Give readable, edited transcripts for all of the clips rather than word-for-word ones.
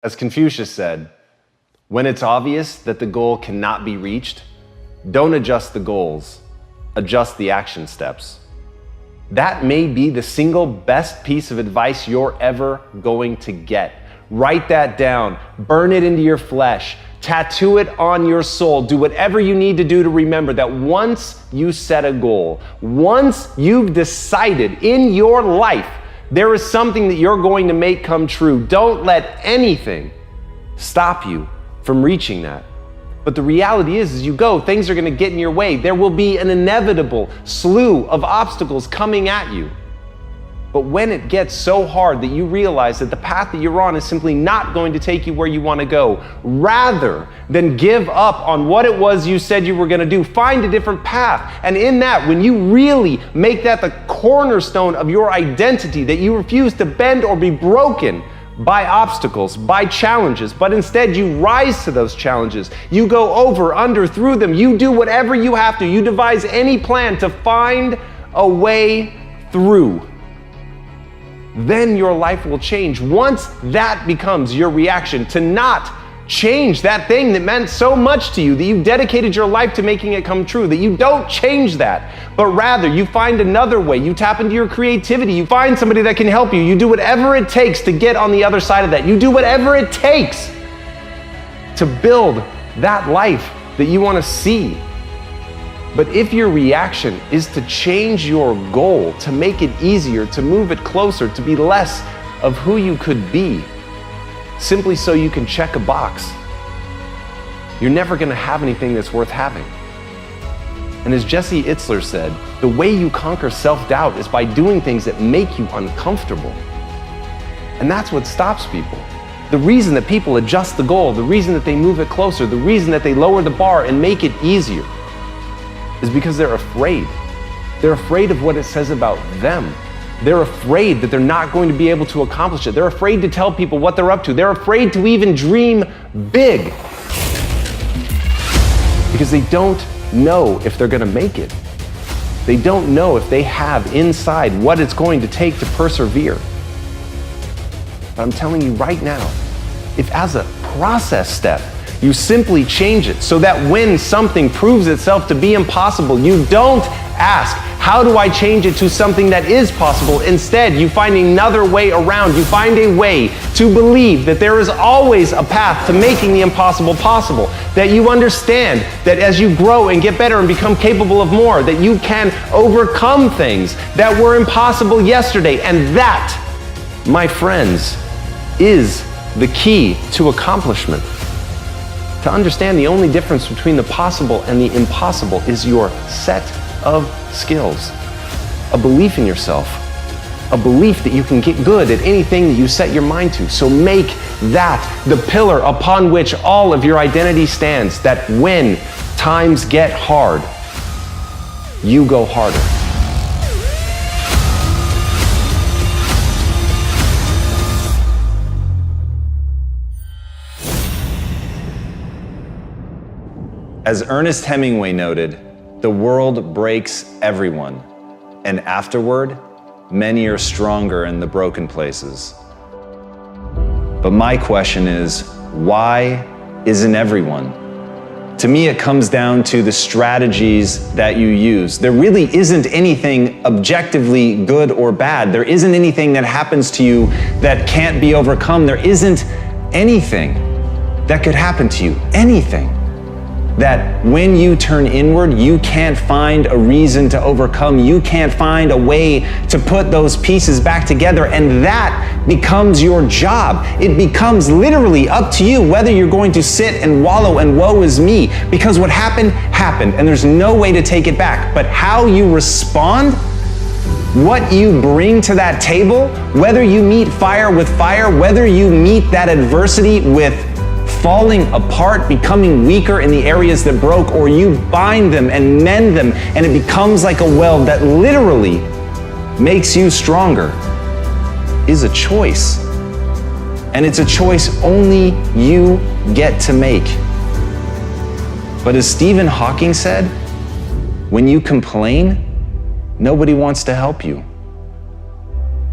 As Confucius said, when it's obvious that the goal cannot be reached, don't adjust the goals, adjust the action steps. That may be the single best piece of advice you're ever going to get. Write that down, burn it into your flesh, tattoo it on your soul, do whatever you need to do to remember that once you set a goal, once you've decided in your life there is something that you're going to make come true, don't let anything stop you from reaching that. But the reality is, as you go, things are going to get in your way. There will be an inevitable slew of obstacles coming at you. But when it gets so hard that you realize that the path that you're on is simply not going to take you where you want to go, rather than give up on what it was you said you were going to do, find a different path. And in that, when you really make that the cornerstone of your identity, that you refuse to bend or be broken by obstacles, by challenges, but instead you rise to those challenges. You go over, under, through them. You do whatever you have to. You devise any plan to find a way through. Then your life will change. Once that becomes your reaction, to not change that thing that meant so much to you, that you dedicated your life to making it come true, that you don't change that, but rather you find another way. You tap into your creativity. You find somebody that can help you. You do whatever it takes to get on the other side of that. You do whatever it takes to build that life that you want to see. But if your reaction is to change your goal, to make it easier, to move it closer, to be less of who you could be, simply so you can check a box, you're never going to have anything that's worth having. And as Jesse Itzler said, the way you conquer self-doubt is by doing things that make you uncomfortable. And that's what stops people. The reason that people adjust the goal, the reason that they move it closer, the reason that they lower the bar and make it easier is because they're afraid. They're afraid of what it says about them. They're afraid that they're not going to be able to accomplish it. They're afraid to tell people what they're up to. They're afraid to even dream big because they don't know if they're going to make it. They don't know if they have inside what it's going to take to persevere. But I'm telling you right now, if as a process step, you simply change it so that when something proves itself to be impossible, you don't ask, how do I change it to something that is possible? Instead, you find another way around. You find a way to believe that there is always a path to making the impossible possible, that you understand that as you grow and get better and become capable of more, that you can overcome things that were impossible yesterday. And that, my friends, is the key to accomplishment. To understand the only difference between the possible and the impossible is your set of skills, a belief in yourself, a belief that you can get good at anything that you set your mind to. So make that the pillar upon which all of your identity stands, that when times get hard, you go harder. As Ernest Hemingway noted, the world breaks everyone, and afterward, many are stronger in the broken places. But my question is, why isn't everyone? To me, it comes down to the strategies that you use. There really isn't anything objectively good or bad. There isn't anything that happens to you that can't be overcome. There isn't anything that could happen to you, anything that when you turn inward, you can't find a reason to overcome. You can't find a way to put those pieces back together, and that becomes your job. It becomes literally up to you whether you're going to sit and wallow and woe is me, because what happened, happened, and there's no way to take it back. But how you respond, what you bring to that table, whether you meet fire with fire, whether you meet that adversity with falling apart, becoming weaker in the areas that broke, or you bind them and mend them, and it becomes like a weld that literally makes you stronger, is a choice. And it's a choice only you get to make. But as Stephen Hawking said, when you complain, nobody wants to help you.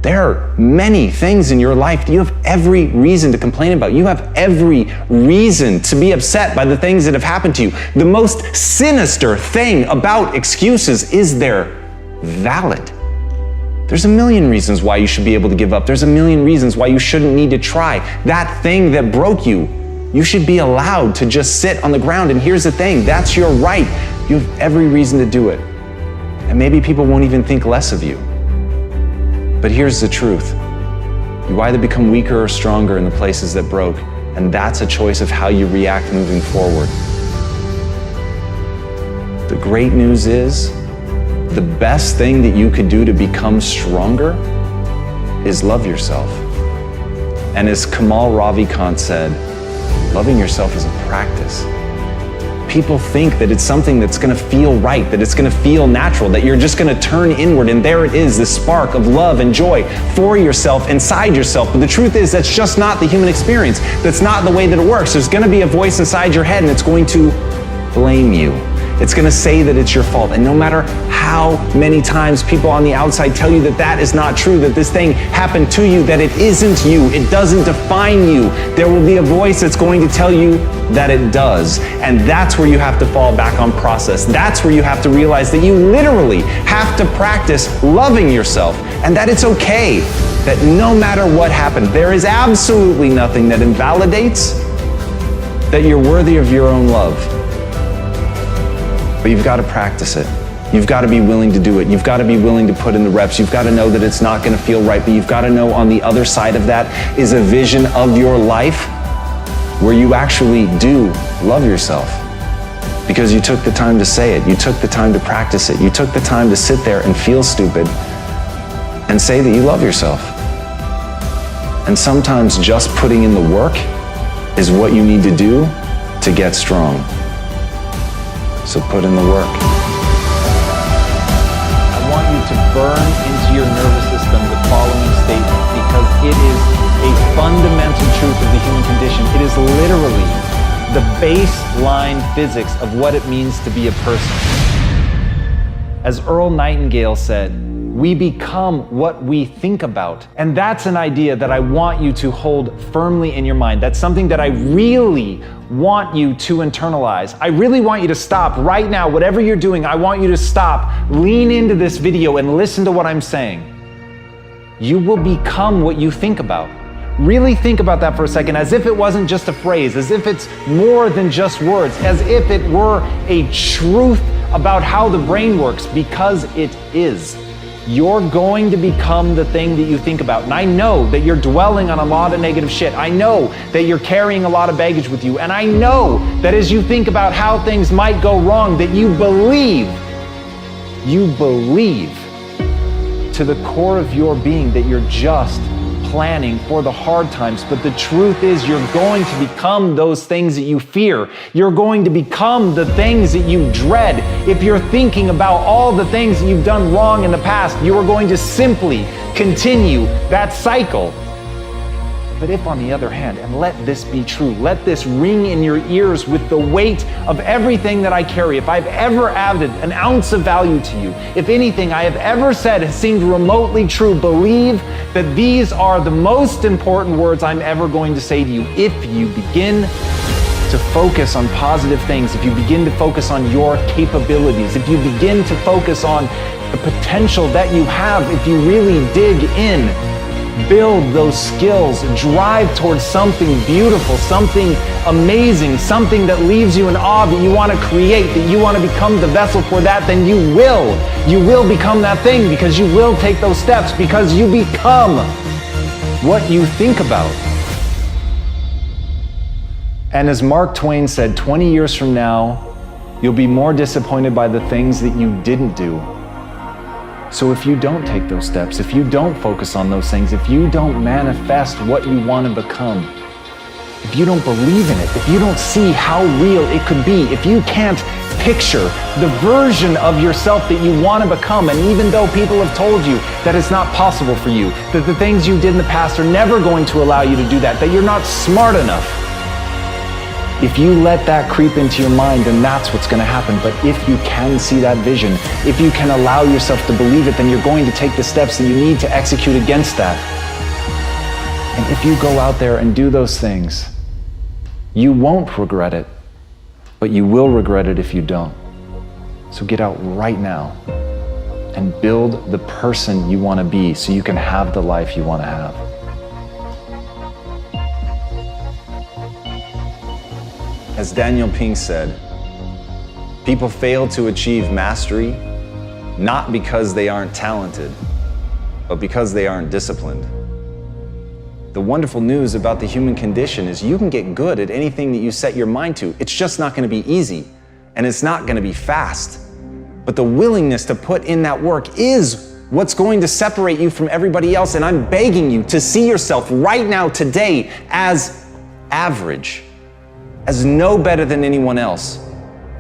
There are many things in your life that you have every reason to complain about. You have every reason to be upset by the things that have happened to you. The most sinister thing about excuses is they're valid. There's a million reasons why you should be able to give up. There's a million reasons why you shouldn't need to try. That thing that broke you, you should be allowed to just sit on the ground. And here's the thing, that's your right. You have every reason to do it. And maybe people won't even think less of you. But here's the truth. You either become weaker or stronger in the places that broke, and that's a choice of how you react moving forward. The great news is, the best thing that you could do to become stronger is love yourself. And as Kamal Ravikant said, loving yourself is a practice. People think that it's something that's gonna feel right, that it's gonna feel natural, that you're just gonna turn inward and there it is, this spark of love and joy for yourself, inside yourself. But the truth is, that's just not the human experience. That's not the way that it works. There's gonna be a voice inside your head and it's going to blame you. It's gonna say that it's your fault. And no matter how many times people on the outside tell you that that is not true, that this thing happened to you, that it isn't you, it doesn't define you, there will be a voice that's going to tell you that it does. And that's where you have to fall back on process. That's where you have to realize that you literally have to practice loving yourself and that it's okay, that no matter what happened, there is absolutely nothing that invalidates that you're worthy of your own love. But you've got to practice it. You've got to be willing to do it. You've got to be willing to put in the reps. You've got to know that it's not going to feel right, but you've got to know on the other side of that is a vision of your life where you actually do love yourself. Because you took the time to say it. You took the time to practice it. You took the time to sit there and feel stupid and say that you love yourself. And sometimes just putting in the work is what you need to do to get strong. So put in the work. I want you to burn into your nervous system the following statement because it is a fundamental truth of the human condition. It is literally the baseline physics of what it means to be a person. As Earl Nightingale said, we become what we think about. And that's an idea that I want you to hold firmly in your mind. That's something that I really want you to internalize. I really want you to stop right now, whatever you're doing, I want you to stop, lean into this video and listen to what I'm saying. You will become what you think about. Really think about that for a second, as if it wasn't just a phrase, as if it's more than just words, as if it were a truth about how the brain works, because it is. You're going to become the thing that you think about. And I know that you're dwelling on a lot of negative shit. I know that you're carrying a lot of baggage with you. And I know that as you think about how things might go wrong, that you believe to the core of your being that you're just planning for the hard times. But the truth is, you're going to become those things that you fear. You're going to become the things that you dread. If you're thinking about all the things that you've done wrong in the past, you are going to simply continue that cycle. But if, on the other hand, and let this be true, let this ring in your ears with the weight of everything that I carry, if I've ever added an ounce of value to you, if anything I have ever said has seemed remotely true, believe that these are the most important words I'm ever going to say to you. If you begin to focus on positive things, if you begin to focus on your capabilities, if you begin to focus on the potential that you have, if you really dig in, build those skills, drive towards something beautiful, something amazing, something that leaves you in awe, that you want to create, that you want to become the vessel for that, then you will become that thing, because you will take those steps, because you become what you think about. And as Mark Twain said, 20 years from now, you'll be more disappointed by the things that you didn't do. So if you don't take those steps, if you don't focus on those things, if you don't manifest what you want to become, if you don't believe in it, if you don't see how real it could be, if you can't picture the version of yourself that you want to become, and even though people have told you that it's not possible for you, that the things you did in the past are never going to allow you to do that, that you're not smart enough, If you let that creep into your mind, then that's what's going to happen. But if you can see that vision, if you can allow yourself to believe it, then you're going to take the steps that you need to execute against that. And if you go out there and do those things, you won't regret it, but you will regret it if you don't. So get out right now and build the person you want to be so you can have the life you want to have. As Daniel Pink said, people fail to achieve mastery not because they aren't talented, but because they aren't disciplined. The wonderful news about the human condition is you can get good at anything that you set your mind to. It's just not going to be easy, and it's not going to be fast. But the willingness to put in that work is what's going to separate you from everybody else. And I'm begging you to see yourself right now, today, as average, as no better than anyone else.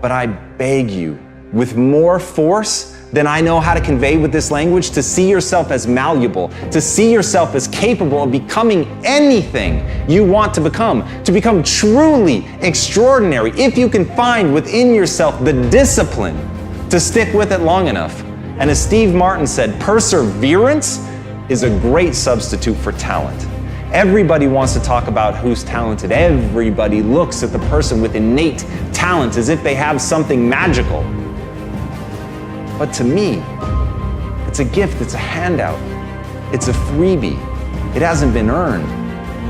But I beg you, with more force than I know how to convey with this language, to see yourself as malleable, to see yourself as capable of becoming anything you want to become truly extraordinary. If you can find within yourself the discipline to stick with it long enough. And as Steve Martin said, perseverance is a great substitute for talent. Everybody wants to talk about who's talented. Everybody looks at the person with innate talent as if they have something magical. But to me, it's a gift, it's a handout, it's a freebie. It hasn't been earned.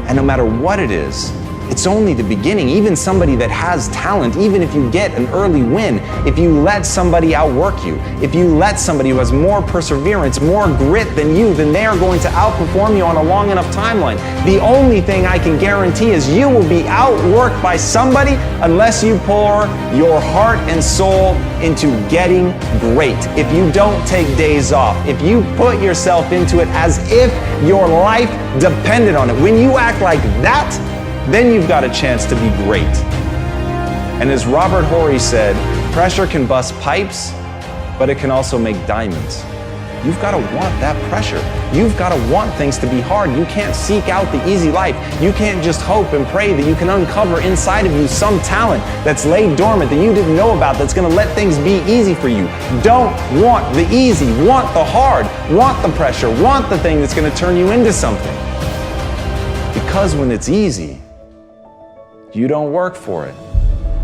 And no matter what it is, it's only the beginning. Even somebody that has talent, even if you get an early win, if you let somebody outwork you, if you let somebody who has more perseverance, more grit than you, then they are going to outperform you on a long enough timeline. The only thing I can guarantee is you will be outworked by somebody unless you pour your heart and soul into getting great. If you don't take days off, if you put yourself into it as if your life depended on it, when you act like that, then you've got a chance to be great. And as Robert Horry said, pressure can bust pipes, but it can also make diamonds. You've got to want that pressure. You've got to want things to be hard. You can't seek out the easy life. You can't just hope and pray that you can uncover inside of you some talent that's laid dormant that you didn't know about that's going to let things be easy for you. Don't want the easy. Want the hard. Want the pressure. Want the thing that's going to turn you into something. Because when it's easy, you don't work for it.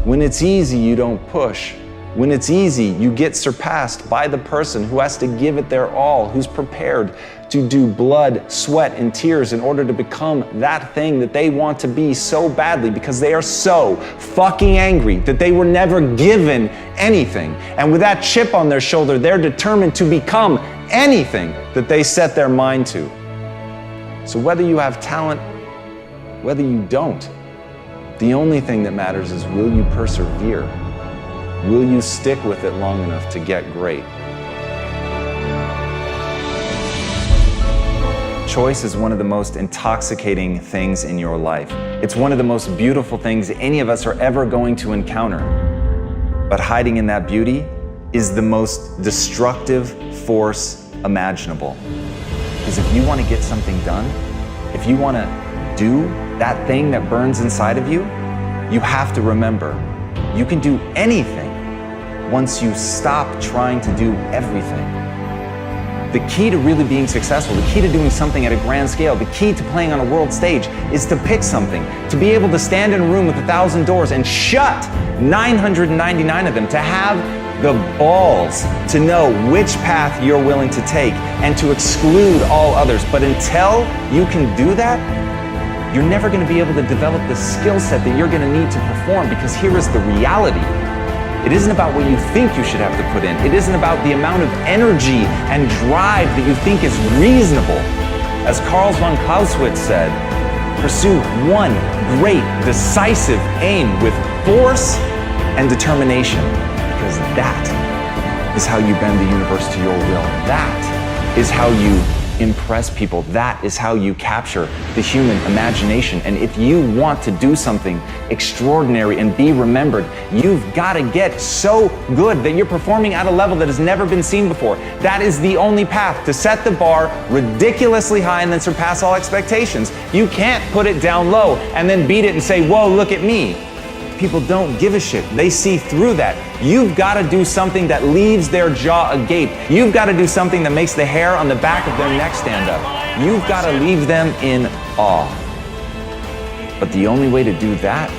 When it's easy, you don't push. When it's easy, you get surpassed by the person who has to give it their all, who's prepared to do blood, sweat, and tears in order to become that thing that they want to be so badly because they are so fucking angry that they were never given anything. And with that chip on their shoulder, they're determined to become anything that they set their mind to. So whether you have talent, whether you don't, the only thing that matters is, will you persevere? Will you stick with it long enough to get great? Choice is one of the most intoxicating things in your life. It's one of the most beautiful things any of us are ever going to encounter. But hiding in that beauty is the most destructive force imaginable. Because if you want to get something done, if you want to do that thing that burns inside of you, you have to remember, you can do anything once you stop trying to do everything. The key to really being successful, the key to doing something at a grand scale, the key to playing on a world stage is to pick something, to be able to stand in a room with 1,000 doors and shut 999 of them, to have the balls to know which path you're willing to take and to exclude all others. But until you can do that, you're never going to be able to develop the skill set that you're going to need to perform, because here is the reality. It isn't about what you think you should have to put in. It isn't about the amount of energy and drive that you think is reasonable. As Carl von Clausewitz said, pursue one great, decisive aim with force and determination, because that is how you bend the universe to your will. That is how you impress people. That is how you capture the human imagination. And if you want to do something extraordinary and be remembered, you've got to get so good that you're performing at a level that has never been seen before. That is the only path to set the bar ridiculously high and then surpass all expectations. You can't put it down low and then beat it and say, whoa, look at me. people don't give a shit. They see through that. You've got to do something that leaves their jaw agape. You've got to do something that makes the hair on the back of their neck stand up. You've got to leave them in awe. But the only way to do that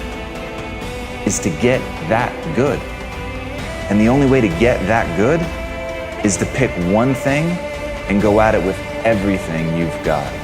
is to get that good. And the only way to get that good is to pick one thing and go at it with everything you've got.